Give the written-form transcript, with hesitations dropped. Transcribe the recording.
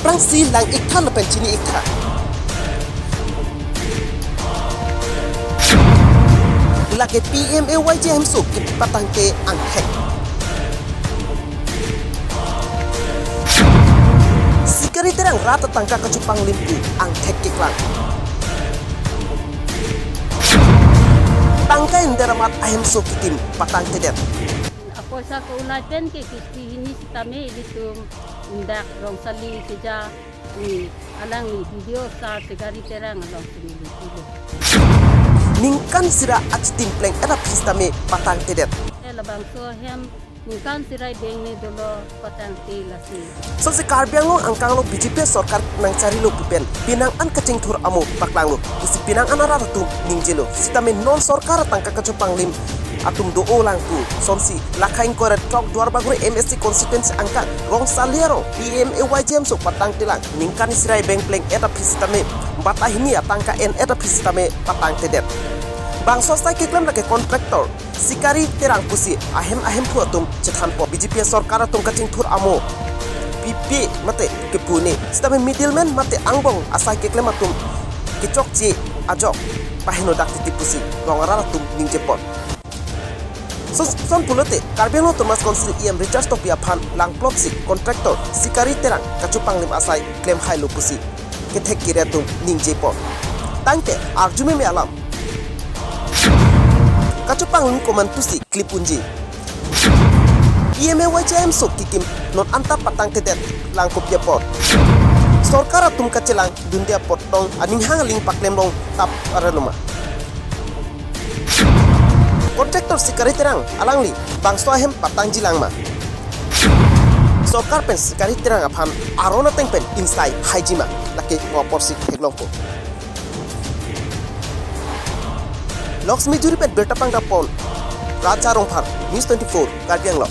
prang si lang ikhan pen chini ikha lake PMAYJM so ki patang ke angkhek sikari terang rata tangka kacupang limpu angkhek ke klang tangka inderamat ahem so kitim patang tedet Ako sa kaulaten ke kisti ini sitame itu indak rong sali seja ni alang ni video sa segari terang along sini dulu. ningkan sira achtim pleng era pistame patang tedet Labang so hem ningkan sirai beng ni dolo patang te lasi. so se karbiang lo angkang lo BJP sarkar nang cari lo pupen pinang an kacing thur amo paklang lo usi pinang an ara tu ningjelo sitame non sarkar tangka kacupang lim atum do olang tu sonsi lakhain kore tok duar bagure MSC constituency angka rong saliero PMAYJM so patang tilang ningkan sirai beng pleng eta pistame batahini atangka en eta pistame patang tedet bang sostai keklam lake kontraktor sikari terang pusi ahem pu atum chethan po BJP sarkar atum kacing thur amo PP mate ke pune sitame middleman mate angbong asai keklam atum kicok ci ajok pahino dak tipusi rongara atum ningjepon son pulote karbiano Thomas Konsil IM Richard Topia Phan lang plot si kontraktor sikari terang kacupang lim asai claim hailo pusi kethek kiretum ningjepon tangke arjume me alam kacupang lim komantusi klipunji PMAYJM so kikim non anta patang tedet lang kopya pot sarkar atum kacelang dundia potong aning hang ling paklem long tap aranuma kontraktor sikari terang alangli bangso ahem patang jilang ma sarkar pen sikari terang aphan arona teng pen inside haijima lake ngopor sik heglongko Laksmi Juri pet bertapang dapon Raja Rongphar News 24 Karbiang Lo